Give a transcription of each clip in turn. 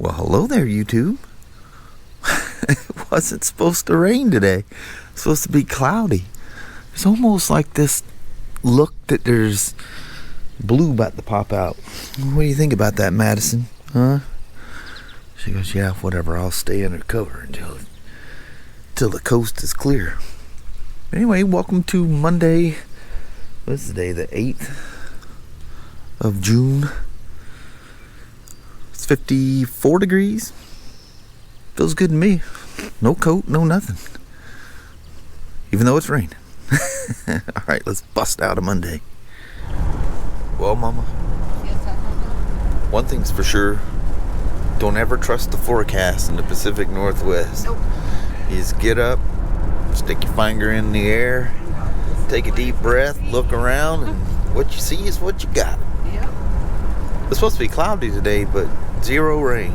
Well, hello there, YouTube. It wasn't supposed to rain today. It's supposed to be cloudy. It's almost like this look that there's blue about to pop out. What do you think about that, Madison? Huh? She goes, yeah, whatever. I'll stay under cover until the coast is clear. Anyway, welcome to Monday. What's the day? The 8th of June. It's 54 degrees. Feels good to me. No coat, no nothing. Even though it's raining. Alright, let's bust out a Monday. Well, Mama, one thing's for sure. Don't ever trust the forecast in the Pacific Northwest. Nope. You just get up, stick your finger in the air, take a deep breath, look around, and what you see is what you got. Yep. It's supposed to be cloudy today, but zero rain.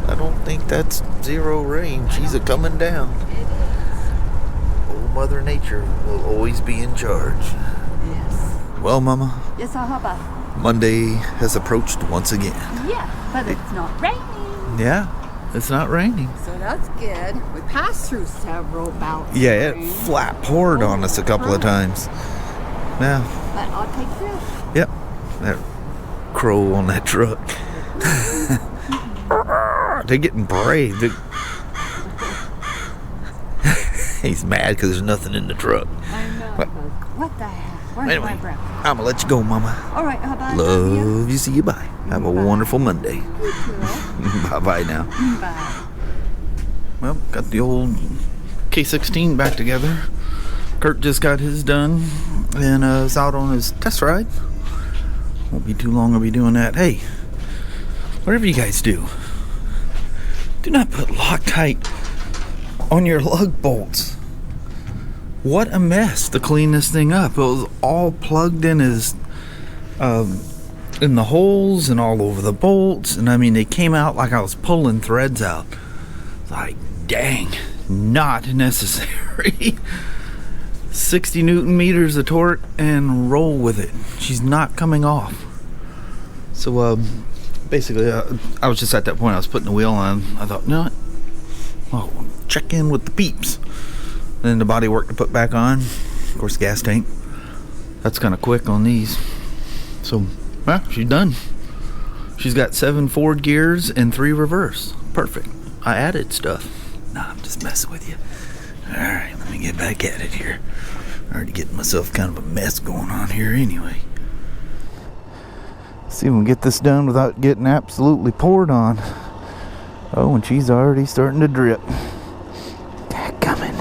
I don't think that's zero rain. She's a coming down. It is. Old Mother Nature will always be in charge. Yes. Well, Mama, Yes, Ahaba. Monday has approached once again. Yeah, but it's not raining. Yeah, it's not raining. So that's good. We passed through several bouts. Yeah, of it rain. flat poured on us a couple of times. Yeah. But I'll take this. Yep. That crow on that truck. They're getting brave. He's mad because there's nothing in the truck. I know. What the hell? Where's Anyway, my breath? I'm going to let you go, Mama. All right, Ahaba. Love you. See you. Bye. Have a wonderful Monday. You too. Bye-bye now. Bye. Well, got the old K16 back together. Kurt just got his done and is out on his test ride. Won't be too long I'll be doing that. Hey, whatever you guys do not put Loctite on your lug bolts. What a mess to clean this thing up. It was all plugged in in the holes and all over the bolts, and I mean they came out like I was pulling threads out. Like, dang, not necessary. 60 Newton meters of torque and roll with it. She's not coming off. So basically I was just at that point. I was putting the wheel on. I thought, you know what, I'll check in with the peeps. Then the body work to put back on. Of course, gas tank. That's kind of quick on these. So, well, she's done. She's got 7 forward gears and 3 reverse. Perfect. I added stuff. Nah, I'm just messing with you. Alright, let me get back at it here. Already getting myself kind of a mess going on here anyway. See if we can get this done without getting absolutely poured on. Oh, and she's already starting to drip. Dadgummit.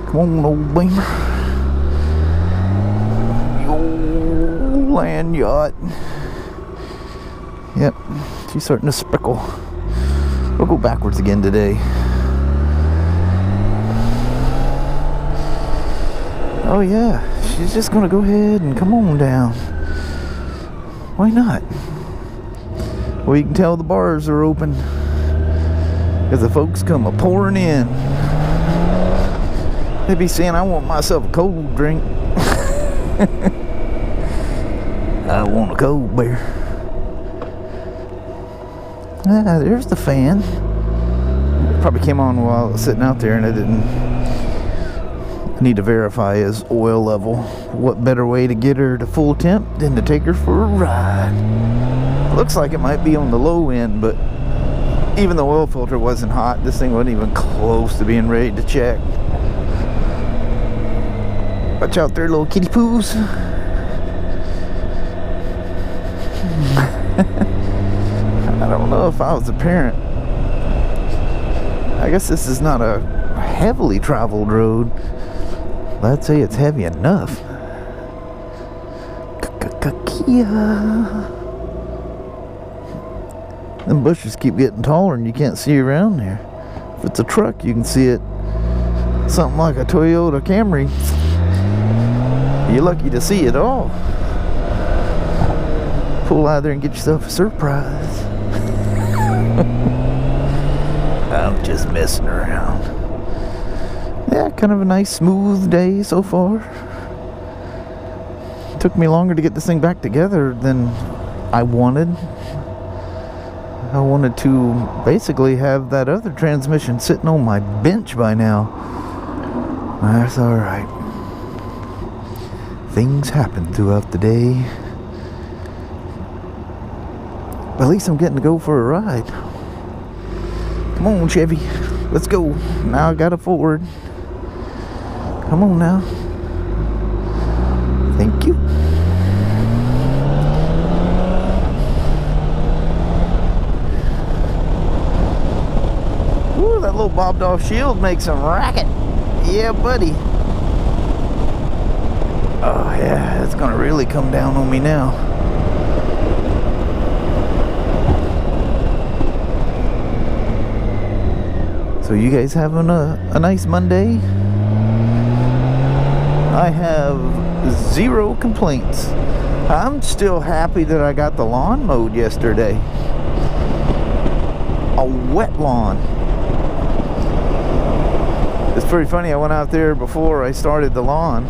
Come on, old beamer. The old land yacht. Yep, she's starting to sprinkle. We'll go backwards again today. Oh yeah, she's just gonna go ahead and come on down. Why not? Well, you can tell the bars are open because the folks come a-pouring in. They be saying, I want myself a cold drink. I want a cold beer. Ah, there's the fan. It probably came on while I was sitting out there and I didn't. I need to verify his oil level. What better way to get her to full temp than to take her for a ride? Looks like it might be on the low end, but even the oil filter wasn't hot. This thing wasn't even close to being ready to check. Watch out there, little kitty poos. I don't know if I was a parent. I guess this is not a heavily traveled road. I'd say it's heavy enough. Kia. Them bushes keep getting taller and you can't see around there. If it's a truck, you can see it. Something like a Toyota Camry, you're lucky to see it all. Pull out there and get yourself a surprise. I'm just messing around. Yeah, kind of a nice smooth day so far. took me longer to get this thing back together than I wanted. I wanted to basically have that other transmission sitting on my bench by now. That's alright. Things happen throughout the day. But at least I'm getting to go for a ride. Come on, Chevy. Let's go. Now I got a Ford. Come on now. Thank you. Ooh, that little bobbed off shield makes some racket. Yeah, buddy. Oh yeah, it's gonna really come down on me now. So you guys having a nice Monday? I have 0 complaints. I'm still happy that I got the lawn mowed yesterday. A wet lawn. It's pretty funny, I went out there before I started the lawn,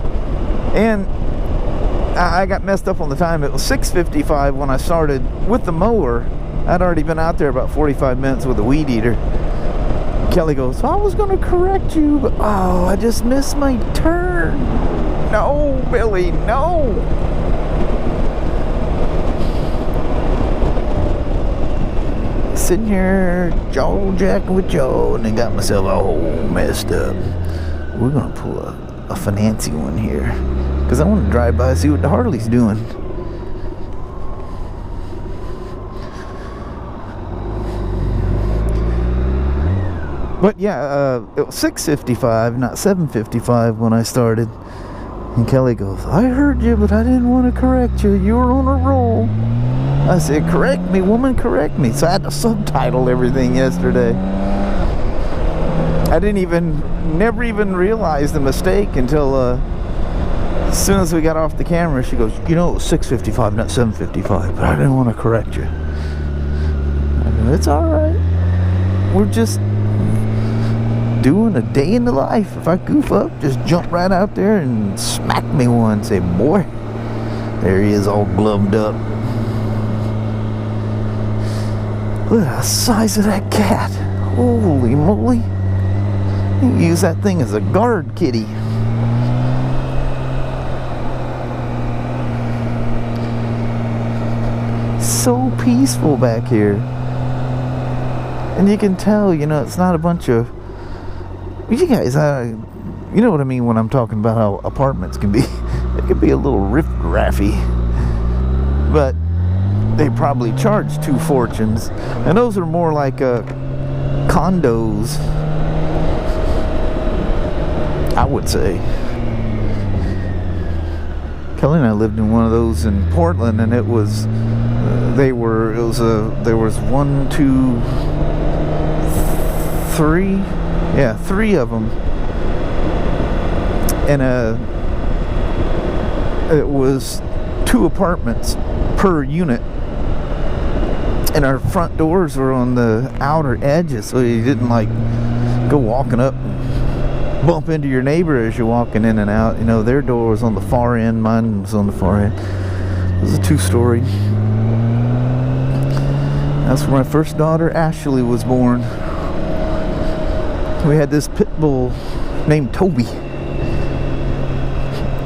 and I got messed up on the time. It was 6:55 when I started with the mower. I'd already been out there about 45 minutes with a weed eater. Kelly goes, I was going to correct you, but oh, I just missed my turn. No, Billy, no. Sitting here, jaw-jacking with Joe, and then got myself all messed up. We're going to pull a fancy one here, because I want to drive by and see what the Harley's doing. But yeah, it was 6:55, not 7:55 when I started. And Kelly goes, I heard you, but I didn't want to correct you. You were on a roll. I said, correct me, woman, correct me. So I had to subtitle everything yesterday. I never even realized the mistake until as soon as we got off the camera. She goes, you know, it was 6:55, not 7:55, but I didn't want to correct you. I go, it's all right. We're just doing a day in the life. If I goof up, just jump right out there and smack me one. Say, boy, there he is, all gloved up. Look at the size of that cat. Holy moly. You can use that thing as a guard kitty. So peaceful back here. And you can tell, you know, it's not a bunch of... You guys, you know what I mean when I'm talking about how apartments can be. It can be a little riff-raffy. But they probably charge 2 fortunes. And those are more like condos, I would say. Kelly and I lived in one of those in Portland, and it was... there was 1, 2, 3... Yeah, 3 of them. And it was 2 apartments per unit. And our front doors were on the outer edges, so you didn't like go walking up and bump into your neighbor as you're walking in and out. You know, their door was on the far end, mine was on the far end. It was a 2-story. That's where my first daughter, Ashley, was born. We had this pit bull named Toby,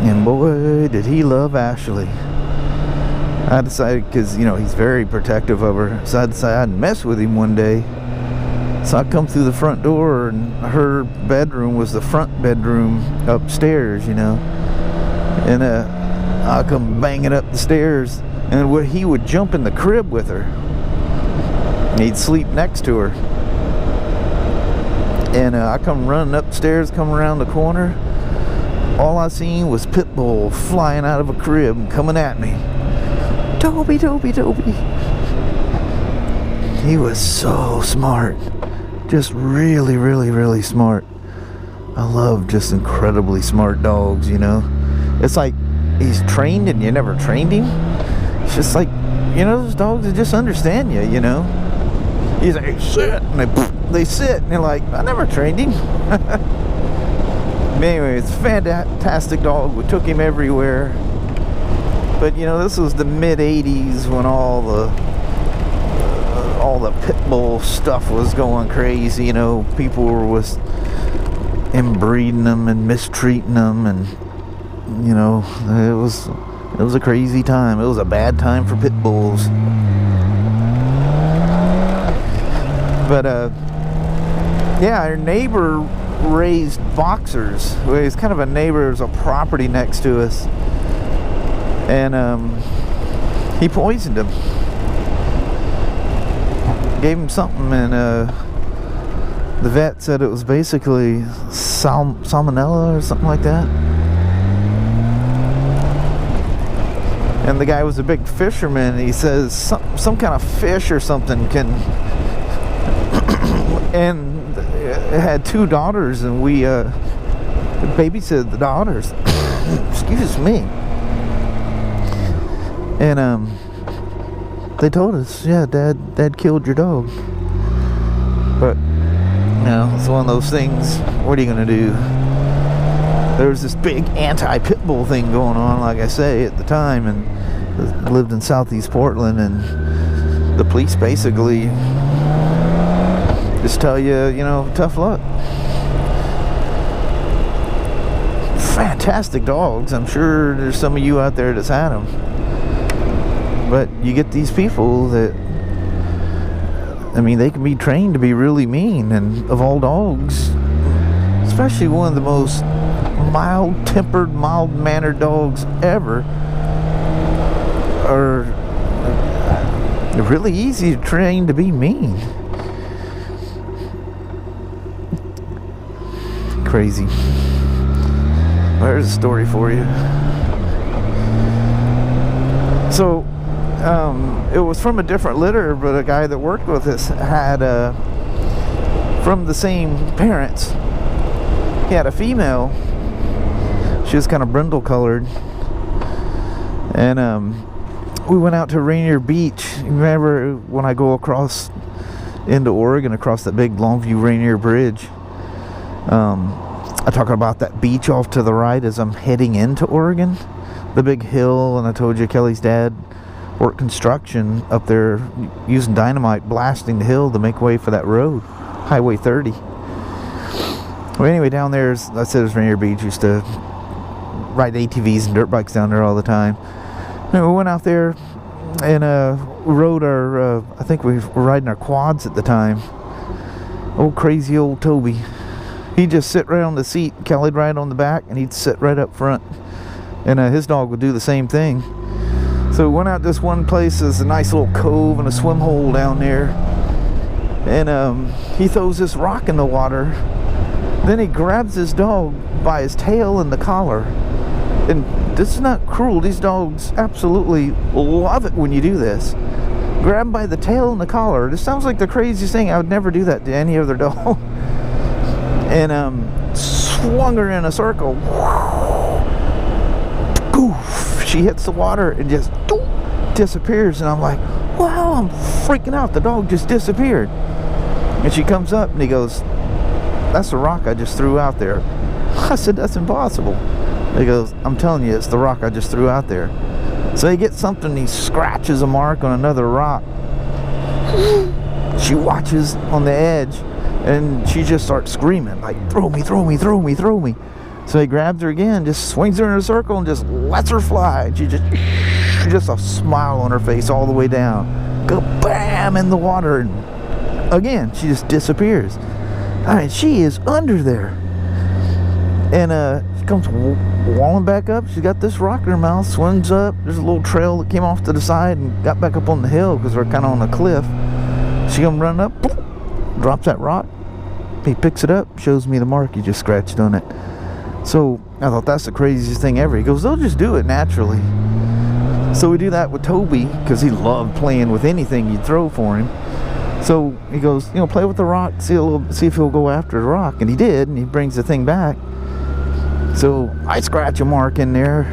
and boy did he love Ashley. I decided, because you know he's very protective of her, so I decided I'd mess with him one day. So I come through the front door, and her bedroom was the front bedroom upstairs, you know, and I come banging up the stairs, and he would jump in the crib with her, and he'd sleep next to her. And I come running upstairs, come around the corner. All I seen was Pitbull flying out of a crib and coming at me. Toby, Toby, Toby. He was so smart. Just really, really, really smart. I love just incredibly smart dogs, you know. It's like he's trained and you never trained him. It's just like, you know, those dogs that just understand you, you know. He's like, hey, sit, and they sit, and they're like, I never trained him. But anyway, it's a fantastic dog. We took him everywhere. But you know, this was the mid-'80s when all the pit bull stuff was going crazy. You know, people was inbreeding them and mistreating them, and you know, it was a crazy time. It was a bad time for pit bulls. But yeah, our neighbor raised boxers. Well, he's kind of a neighbor. There's a property next to us, and he poisoned him. Gave him something, and the vet said it was basically salmonella or something like that. And the guy was a big fisherman. He says some kind of fish or something can. And it had 2 daughters, and we babysitted the daughters. Excuse me. And they told us, yeah, Dad killed your dog. But you know, it's one of those things. What are you gonna do? There was this big anti-pit bull thing going on, like I say, at the time, and I lived in Southeast Portland, and the police basically just tell you, you know, tough luck. Fantastic dogs. I'm sure there's some of you out there that's had them. But you get these people that, I mean, they can be trained to be really mean, and of all dogs, especially one of the most mild-tempered, mild-mannered dogs ever, are really easy to train to be mean. Crazy. There's a story for you. So it was from a different litter, but a guy that worked with us had from the same parents. He had a female. She was kind of brindle colored, and we went out to Rainier Beach. Remember when I go across into Oregon, across that big Longview Rainier Bridge, I talk about that beach off to the right as I'm heading into Oregon, the big hill. And I told you Kelly's dad worked construction up there using dynamite, blasting the hill to make way for that road, Highway 30. Well, anyway, down there, I said it was Rainier Beach. Used to ride ATVs and dirt bikes down there all the time. And we went out there and we rode our, I think we were riding our quads at the time. Old crazy old Toby. He'd just sit right on the seat, Kelly'd ride on the back, and he'd sit right up front. And his dog would do the same thing. So we went out this one place. There's a nice little cove and a swim hole down there. And he throws this rock in the water. Then he grabs his dog by his tail and the collar. And this is not cruel. These dogs absolutely love it when you do this. Grab him by the tail and the collar. This sounds like the craziest thing. I would never do that to any other dog. And swung her in a circle. Goof! She hits the water and just disappears. And I'm like, wow, I'm freaking out. The dog just disappeared. And she comes up and he goes, that's the rock I just threw out there. I said, that's impossible. He goes, I'm telling you, it's the rock I just threw out there. So he gets something, he scratches a mark on another rock. She watches on the edge, and she just starts screaming, like, throw me, throw me, throw me, throw me. So he grabs her again, just swings her in a circle and just lets her fly. And she just a smile on her face all the way down. Go bam in the water, and again, she just disappears. All right, she is under there. And she comes walling back up. She's got this rock in her mouth, swims up. There's a little trail that came off to the side and got back up on the hill because we're kind of on a cliff. She comes running up, drops that rock. He picks it up, shows me the mark he just scratched on it. So I thought that's the craziest thing ever. He goes, they'll just do it naturally. So we do that with Toby because he loved playing with anything you'd throw for him. So he goes, you know, play with the rock, see if he'll go after the rock. And he did, and he brings the thing back. So I scratch a mark in there,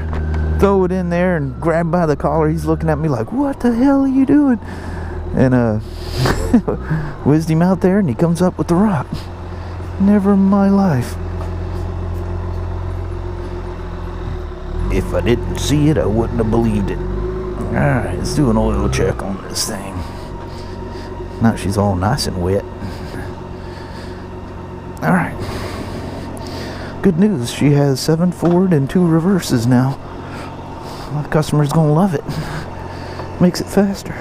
throw it in there, and grab by the collar. He's looking at me like, what the hell are you doing? And whizzed him out there, and he comes up with the rock. Never in my life. If I didn't see it, I wouldn't have believed it. Alright, let's do an oil check on this thing. Now she's all nice and wet. Alright. Good news, she has 7 forward and 2 reverses now. My customer's gonna love it. Makes it faster.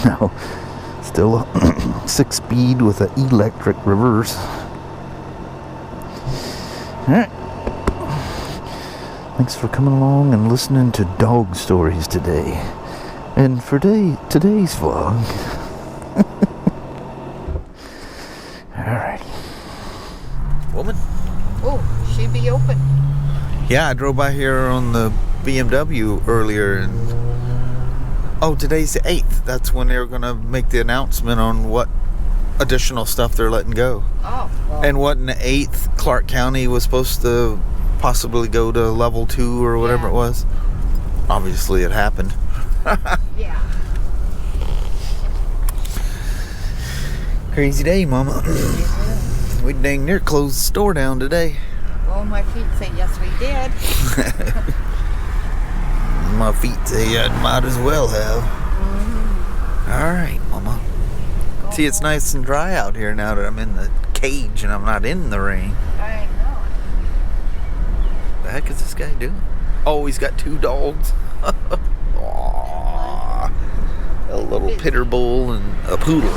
No, still a 6-speed with an electric reverse. Alright. Thanks for coming along and listening to dog stories today. And for today's vlog. Alrighty. Woman? Oh, she be open. Yeah, I drove by here on the BMW earlier and oh, today's the 8th. That's when they're gonna make the announcement on what additional stuff they're letting go. Oh. Well. And what in the 8th, Clark County was supposed to possibly go to level 2 or whatever it was. Obviously it happened. Yeah. Crazy day, Mama. We dang near closed the store down today. Well, my feet say yes, we did. My feet say I might as well have. Alright, Mama. See, it's nice and dry out here now that I'm in the cage and I'm not in the rain. I know. What the heck is this guy doing? Oh, he's got 2 dogs. Aww. A little pitter bull and a poodle.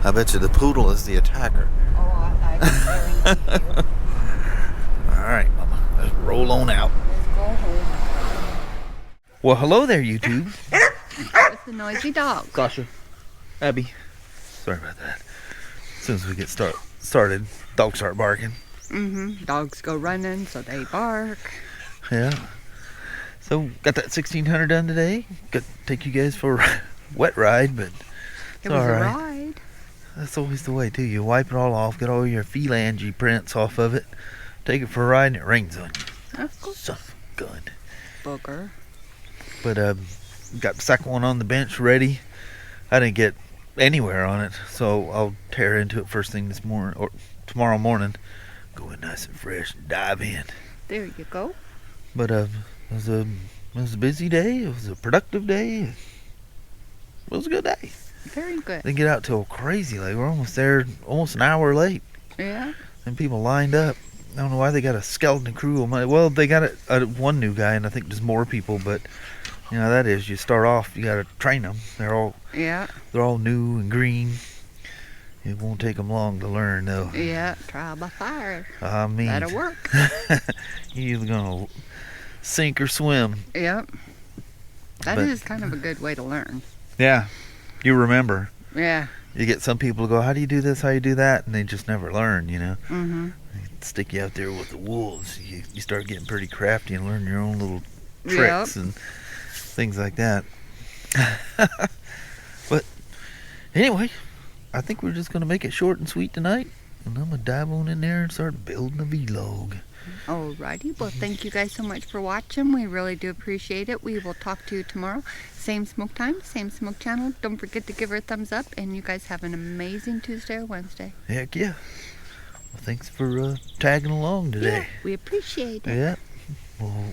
I bet you the poodle is the attacker. Oh, I Alright, Mama. Let's roll on out. Let's go home. Well, hello there, YouTube. It's a noisy dog. Sasha. Abby. Sorry about that. As soon as we get started, dogs start barking. Dogs go running, so they bark. Yeah. So, got that 1600 done today. Got to take you guys for a wet ride, but it was a ride. That's always the way, too. You wipe it all off, get all your phalange prints off of it, take it for a ride, and it rains on you. Of course. Son of a gun. Booger. But, got the second one on the bench ready. I didn't get anywhere on it, so I'll tear into it first thing this morning, or tomorrow morning. Go in nice and fresh and dive in. There you go. But, it was a busy day. It was a productive day. It was a good day. Very good. Didn't get out till crazy late. We're almost there, almost an hour late. Yeah. And people lined up. I don't know why they got a skeleton crew. Well, they got one new guy, and I think there's more people. But you know how that is. You start off, you got to train them. They're all new and green. It won't take them long to learn, though. Yeah, trial by fire. I mean, that'll work. You're either gonna sink or swim. Yep. That is kind of a good way to learn. Yeah. You remember. Yeah. You get some people who go, how do you do this, how do you do that? And they just never learn, you know. They stick you out there with the wolves. You start getting pretty crafty and learn your own little tricks and things like that. But anyway, I think we're just going to make it short and sweet tonight. And I'm going to dive on in there and start building a vlog. Alrighty, well thank you guys so much for watching. We really do appreciate it. We will talk to you tomorrow. Same smoke time, same smoke channel. Don't forget to give her a thumbs up, and you guys have an amazing Tuesday or Wednesday. Heck yeah. Well, thanks for tagging along today. Yeah, we appreciate it. Yeah.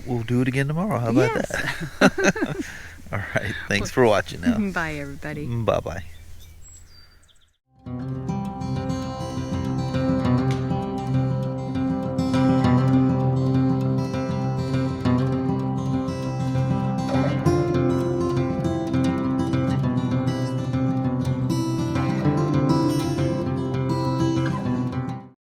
We'll do it again tomorrow. How about that? All right. Thanks for watching now. Bye, everybody. Bye-bye.